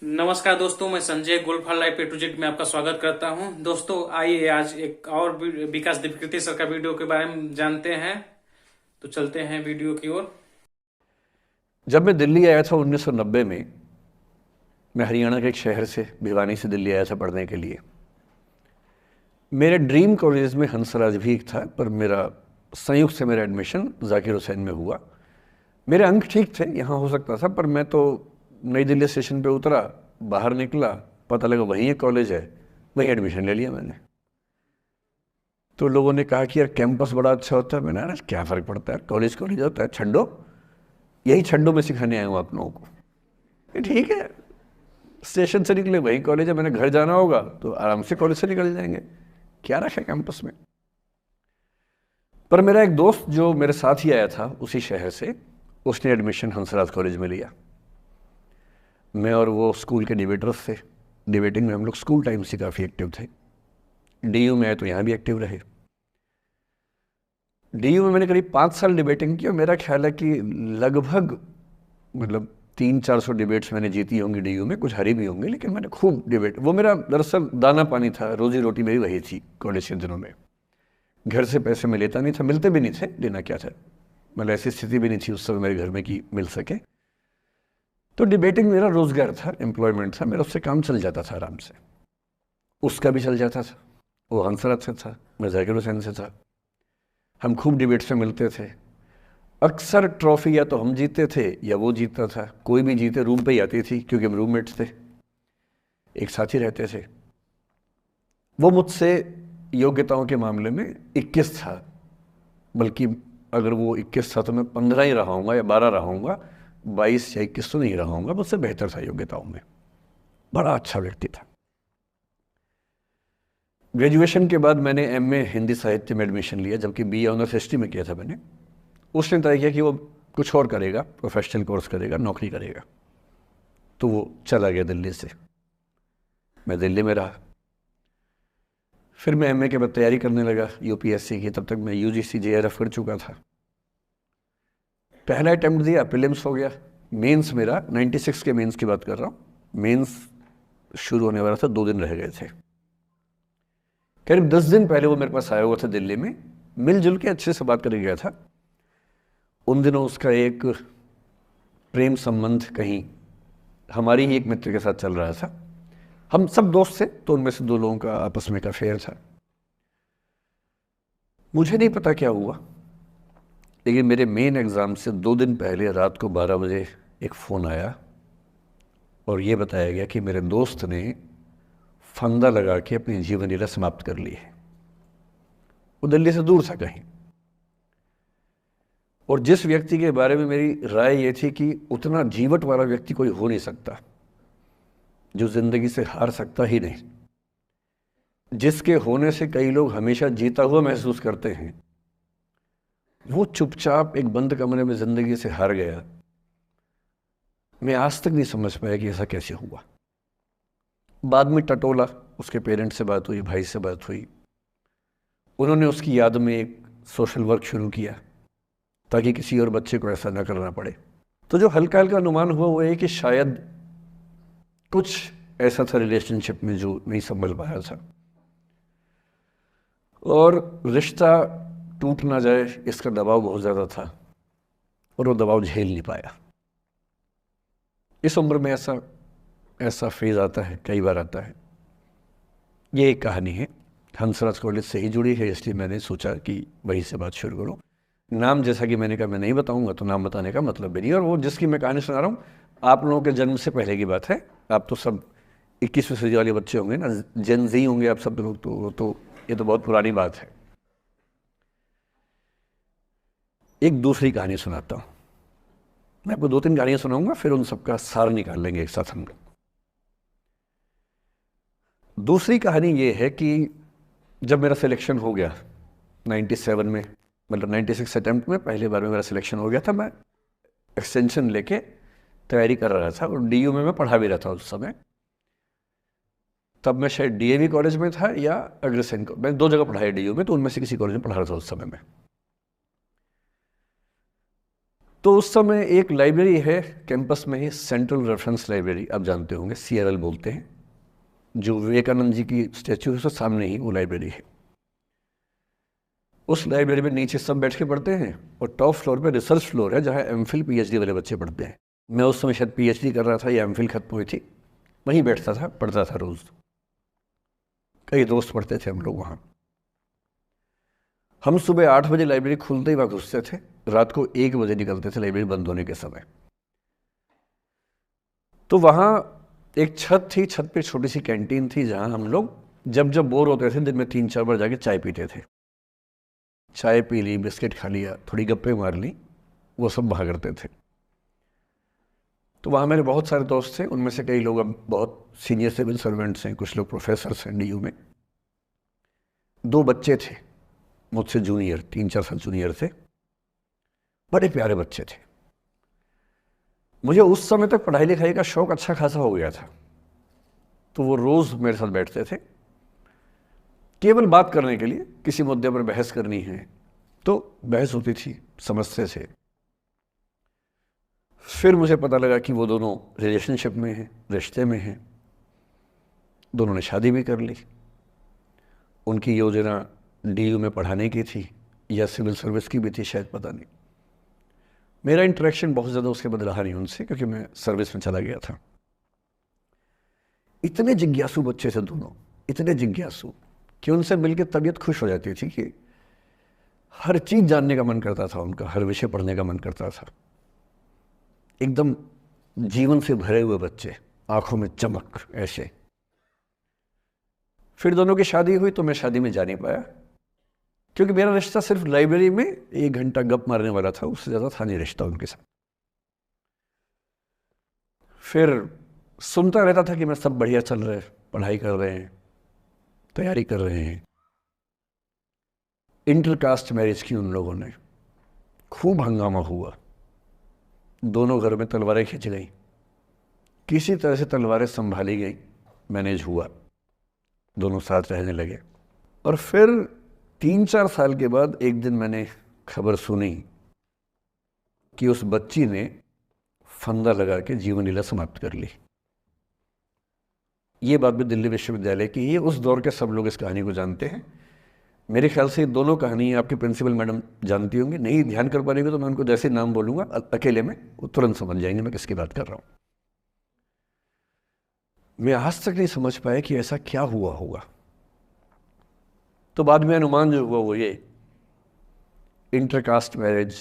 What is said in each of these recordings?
नमस्कार दोस्तों, मैं संजय गोल्डफाल लाइव ए टू जेड में आपका स्वागत करता हूं। दोस्तों आइए आज एक और विकास दिव्यकृति सर का वीडियो के बारे में जानते हैं। तो चलते हैं वीडियो की ओर। जब मैं दिल्ली आया था 1990 में, मैं हरियाणा के एक शहर से, भिवानी से दिल्ली आया था पढ़ने के लिए। मेरे ड्रीम कॉलेज में हंसराज भी एक था, पर मेरा संयुक्त से मेरा एडमिशन जाकिर हुसैन में हुआ। मेरे अंक ठीक थे, यहाँ हो सकता था, पर मैं तो नई दिल्ली स्टेशन पे उतरा, बाहर निकला, पता लगा वहीं एक कॉलेज है, वहीं एडमिशन ले लिया मैंने। तो लोगों ने कहा कि यार कैंपस बड़ा अच्छा होता है। मैंने, अरे क्या फ़र्क पड़ता है, कॉलेज कॉलेज होता है, छड्डो, यही छड्डो में सिखाने आया हूँ आप लोगों को। ये ठीक है, स्टेशन से निकले वही कॉलेज है, मैंने घर जाना होगा तो आराम से कॉलेज से निकल जाएंगे, क्या रखा है कैंपस में। पर मेरा एक दोस्त जो मेरे साथ ही आया था उसी शहर से, उसने एडमिशन हंसराज कॉलेज में लिया। मैं और वो स्कूल के डिबेटर्स थे। डिबेटिंग में हम लोग स्कूल टाइम से काफ़ी एक्टिव थे। डीयू में आए तो यहाँ भी एक्टिव रहे। डीयू में मैंने करीब 5 साल डिबेटिंग की और मेरा ख्याल है कि लगभग, मतलब 300-400 डिबेट्स मैंने जीती होंगी डीयू में, कुछ हारी भी होंगी, लेकिन मैंने खूब डिबेट, वो मेरा दरअसल दाना पानी था, रोजी रोटी मेरी वही थी कॉलेज के दिनों में। घर से पैसे मैं लेता नहीं था, मिलते भी नहीं थे, लेना क्या था, मतलब ऐसी स्थिति भी नहीं थी उस समय मेरे घर में कि मिल सके। तो डिबेटिंग मेरा रोजगार था, एम्प्लॉयमेंट था, मेरा उससे काम चल जाता था आराम से। उसका भी चल जाता था, वो हंसराज से था, मैं जाकिर हुसैन से था। हम खूब डिबेट्स में मिलते थे। अक्सर ट्रॉफी या तो हम जीतते थे या वो जीतता था, कोई भी जीते रूम पे ही आती थी, क्योंकि हम रूममेट्स थे, एक साथ ही रहते थे। वो मुझसे योग्यताओं के मामले में 21 था, बल्कि अगर वो 21 था तो मैं 15 ही रहा हूँगा या 12 रहा हूँगा, 22 या 21 तो नहीं रहा हूँगा, मुझसे बेहतर था योग्यताओं में। बड़ा अच्छा व्यक्ति था। ग्रेजुएशन के बाद मैंने एमए हिंदी साहित्य में एडमिशन लिया, जबकि बीए ऑनर्स हिस्ट्री में किया था मैंने। उसने तय किया कि वो कुछ और करेगा, प्रोफेशनल कोर्स करेगा, नौकरी करेगा, तो वो चला गया दिल्ली से। मैं दिल्ली में रहा। फिर मैं एमए के बाद तैयारी करने लगा यूपीएससी की। तब तक मैं यूजीसी जेआरएफ कर चुका था। पहला अटेम्प्ट दिया, प्रीलिम्स हो गया। मेंस मेरा 96 के मेंस की बात कर रहा हूँ, मेंस शुरू होने वाला था, 2 दिन रह गए थे। करीब 10 दिन पहले वो मेरे पास आया हुआ था दिल्ली में, मिलजुल के अच्छे से बात करके गया था। उन दिनों उसका एक प्रेम संबंध कहीं हमारी ही एक मित्र के साथ चल रहा था। हम सब दोस्त थे, तो उनमें से 2 लोगों का आपस में एक अफेयर था। मुझे नहीं पता क्या हुआ, लेकिन मेरे मेन एग्ज़ाम से 2 दिन पहले रात को 12 बजे एक फ़ोन आया और ये बताया गया कि मेरे दोस्त ने फंदा लगा के अपनी जीवन लीला समाप्त कर ली है। वो दिल्ली से दूर था कहीं, और जिस व्यक्ति के बारे में मेरी राय ये थी कि उतना जीवट वाला व्यक्ति कोई हो नहीं सकता, जो ज़िंदगी से हार सकता ही नहीं, जिसके होने से कई लोग हमेशा जीता हुआ महसूस करते हैं, वो चुपचाप एक बंद कमरे में ज़िंदगी से हार गया। मैं आज तक नहीं समझ पाया कि ऐसा कैसे हुआ। बाद में टटोला, उसके पेरेंट्स से बात हुई, भाई से बात हुई। उन्होंने उसकी याद में एक सोशल वर्क शुरू किया ताकि किसी और बच्चे को ऐसा ना करना पड़े। तो जो हल्का हल्का अनुमान हुआ वो है कि शायद कुछ ऐसा था रिलेशनशिप में जो नहीं संभल पाया था, और रिश्ता टूट ना जाए इसका दबाव बहुत ज़्यादा था, और वो दबाव झेल नहीं पाया। इस उम्र में ऐसा ऐसा फेज़ आता है, कई बार आता है। ये एक कहानी है, हंसराज कॉलेज से ही जुड़ी है, इसलिए मैंने सोचा कि वहीं से बात शुरू करूँ। नाम जैसा कि मैंने कहा मैं नहीं बताऊंगा, तो नाम बताने का मतलब भी नहीं। और वो जिसकी मैं कहानी सुना रहा हूँ, आप लोगों के जन्म से पहले की बात है। आप तो सब 21वीं सदी वाले बच्चे होंगे ना, जेन ज़ी होंगे आप सब लोग, तो ये तो बहुत पुरानी बात है। एक दूसरी कहानी सुनाता हूँ। मैं आपको 2-3 कहानियाँ सुनाऊंगा, फिर उन सबका सार निकाल लेंगे एक साथ हम लोग। दूसरी कहानी ये है कि जब मेरा सिलेक्शन हो गया 97 में, मतलब 96 अटैम्प्ट में पहली बार में मेरा सिलेक्शन हो गया था, मैं एक्सटेंशन लेके तैयारी कर रहा था, और डीयू में मैं पढ़ा भी रहा था उस समय। तब मैं शायद डीएवी कॉलेज में था या अग्रसेन को, मैं 2 जगह पढ़ाया डीयू में, तो उनमें से किसी कॉलेज में पढ़ा रहा था उस समय में। तो उस समय एक लाइब्रेरी है कैंपस में ही, सेंट्रल रेफरेंस लाइब्रेरी, आप जानते होंगे, CRL बोलते हैं, जो विवेकानंद जी की स्टैचू है उसके सामने ही वो लाइब्रेरी है। उस लाइब्रेरी में नीचे सब बैठ के पढ़ते हैं और टॉप फ्लोर पे रिसर्च फ्लोर है जहाँ MPhil PhD वाले बच्चे पढ़ते हैं। मैं उस समय शायद PhD कर रहा था या MPhil खत्म हुई थी, वहीं बैठता था, पढ़ता था रोज़। कई दोस्त पढ़ते थे हम लोग वहाँ। हम सुबह 8 बजे लाइब्रेरी खुलते ही वहाँ घुसते थे, रात को 1 बजे निकलते थे लाइब्रेरी बंद होने के समय। तो वहाँ एक छत थी, छत पे छोटी सी कैंटीन थी जहाँ हम लोग जब जब बोर होते थे दिन में 3-4 बार जाके चाय पीते थे। चाय पी ली, बिस्किट खा लिया, थोड़ी गप्पे मार ली, वो सब वहाँ करते थे। तो वहाँ मेरे बहुत सारे दोस्त थे, उनमें से कई लोग अब बहुत सीनियर सिविल सर्वेंट्स हैं, कुछ लोग प्रोफेसर्स हैं DU में। 2 बच्चे थे मुझसे जूनियर, 3-4 साल जूनियर थे, बड़े प्यारे बच्चे थे। मुझे उस समय तक पढ़ाई लिखाई का शौक अच्छा खासा हो गया था, तो वो रोज़ मेरे साथ बैठते थे केवल बात करने के लिए। किसी मुद्दे पर बहस करनी है तो बहस होती थी, समझते थे। फिर मुझे पता लगा कि वो दोनों रिलेशनशिप में हैं, रिश्ते में हैं। दोनों ने शादी भी कर ली। उनकी योजना DU में पढ़ाने की थी या सिविल सर्विस की भी थी, शायद, पता नहीं। मेरा इंटरेक्शन बहुत ज़्यादा उसके बाद रहा नहीं उनसे, क्योंकि मैं सर्विस में चला गया था। इतने जिज्ञासु बच्चे थे दोनों, इतने जिज्ञासु कि उनसे मिलकर तबीयत खुश हो जाती थी कि हर चीज़ जानने का मन करता था उनका, हर विषय पढ़ने का मन करता था। एकदम जीवन से भरे हुए बच्चे, आंखों में चमक ऐसे। फिर दोनों की शादी हुई तो मैं शादी में जा नहीं पाया, क्योंकि मेरा रिश्ता सिर्फ लाइब्रेरी में 1 घंटा गप मारने वाला था, उससे ज़्यादा था नहीं रिश्ता उनके साथ। फिर सुनता रहता था कि मैं सब बढ़िया चल रहे, पढ़ाई कर रहे हैं, तैयारी कर रहे हैं। इंटरकास्ट मैरिज की उन लोगों ने, खूब हंगामा हुआ, दोनों घर में तलवारें खिंच गई। किसी तरह से तलवारें संभाली गई, मैनेज हुआ, दोनों साथ रहने लगे। और फिर 3-4 साल के बाद एक दिन मैंने खबर सुनी कि उस बच्ची ने फंदा लगा के जीवन लीला समाप्त कर ली। ये बात भी दिल्ली विश्वविद्यालय की। ये उस दौर के सब लोग इस कहानी को जानते हैं। मेरे ख्याल से दोनों कहानी आपकी प्रिंसिपल मैडम जानती होंगी। नहीं ध्यान कर पाएंगे तो मैं उनको जैसे नाम बोलूँगा अकेले में, वो तुरंत समझ जाएंगे मैं किसकी बात कर रहा हूँ। मैं आज तक नहीं समझ पाया कि ऐसा क्या हुआ होगा। तो बाद में अनुमान जो हुआ वो ये, इंटरकास्ट मैरिज,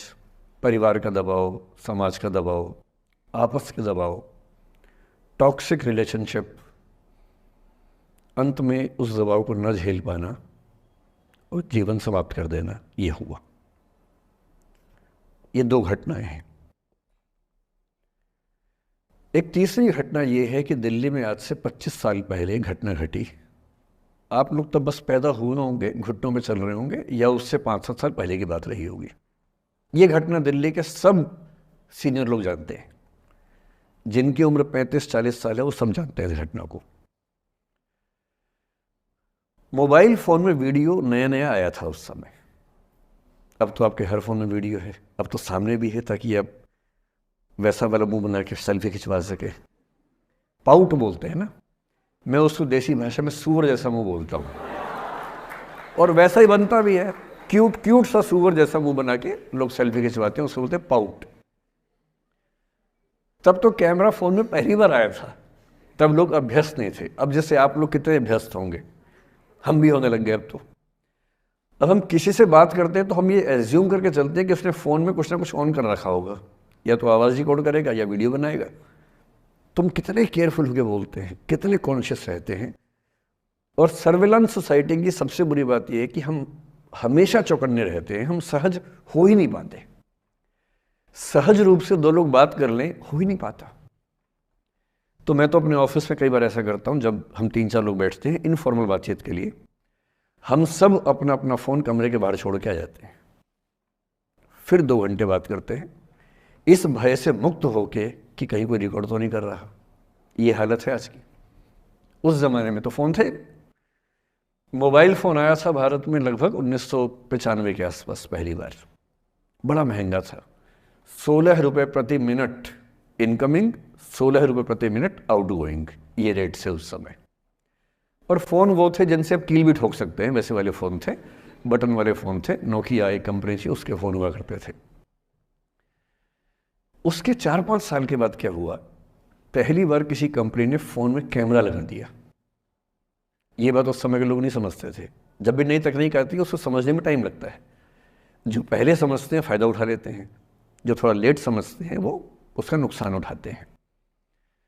परिवार का दबाव, समाज का दबाव, आपस के दबाव, टॉक्सिक रिलेशनशिप, अंत में उस दबाव को न झेल पाना और जीवन समाप्त कर देना, ये हुआ। ये 2 घटनाएं हैं। एक तीसरी घटना ये है कि दिल्ली में आज से 25 साल पहले एक घटना घटी। आप लोग तब बस पैदा हुए होंगे, घुटनों में चल रहे होंगे, या उससे 5-7 साल पहले की बात रही होगी। ये घटना दिल्ली के सब सीनियर लोग जानते हैं, जिनकी उम्र 35-40 साल है वो सब जानते हैं इस घटना को। मोबाइल फ़ोन में वीडियो नया नया आया था उस समय। अब तो आपके हर फ़ोन में वीडियो है, अब तो सामने भी है, ताकि आप वैसा वाला मुंह बना के सेल्फी खिंचवा सके। पाउट बोलते हैं ना, मैं उसको देसी भाषा में सूअर जैसा मुंह बोलता हूँ, और वैसा ही बनता भी है, क्यूट क्यूट सा सूअर जैसा मुंह बना के लोग सेल्फी खिंचवाते हैं, उसको बोलते हैं पाउट। तब तो कैमरा फ़ोन में पहली बार आया था, तब लोग अभ्यस्त नहीं थे। अब जैसे आप लोग कितने अभ्यस्त होंगे, हम भी होने लग गए। अब हम किसी से बात करते हैं तो हम ये एज्यूम करके चलते हैं कि उसने फ़ोन में कुछ ना कुछ ऑन कर रखा होगा, या तो आवाज़ रिकॉर्ड करेगा या वीडियो बनाएगा। तुम कितने केयरफुल होकर बोलते हैं, कितने कॉन्शियस रहते हैं। और सर्विलांस सोसाइटी की सबसे बुरी बात यह है कि हम हमेशा चौकन्ने रहते हैं, हम सहज हो ही नहीं पाते। सहज रूप से 2 लोग बात कर लें, हो ही नहीं पाता। तो मैं तो अपने ऑफिस में कई बार ऐसा करता हूँ, जब हम 3-4 लोग बैठते हैं इनफॉर्मल बातचीत के लिए, हम सब अपना अपना फ़ोन कमरे के बाहर छोड़ के आ जाते हैं, फिर 2 घंटे बात करते हैं, इस भय से मुक्त होके कि कहीं कोई रिकॉर्ड तो नहीं कर रहा। ये हालत है आज की। उस ज़माने में तो फ़ोन थे। मोबाइल फ़ोन आया था भारत में लगभग 1995 के आसपास पहली बार, बड़ा महंगा था, 16 रुपये प्रति मिनट इनकमिंग, 16 रुपये प्रति मिनट आउटगोइंग, ये रेट से उस समय। और फ़ोन वो थे जिनसे आप कील भी ठोक सकते हैं, वैसे वाले फ़ोन थे, बटन वाले फ़ोन थे। नोकिया एक कंपनी थी, उसके फ़ोन हुआ करते थे। उसके 4-5 साल के बाद क्या हुआ, पहली बार किसी कंपनी ने फ़ोन में कैमरा लगा दिया। ये बात उस समय के लोग नहीं समझते थे। जब भी नई तकनीक आती है उसको समझने में टाइम लगता है। जो पहले समझते हैं फ़ायदा उठा लेते हैं, जो थोड़ा लेट समझते हैं वो उसका नुकसान उठाते हैं।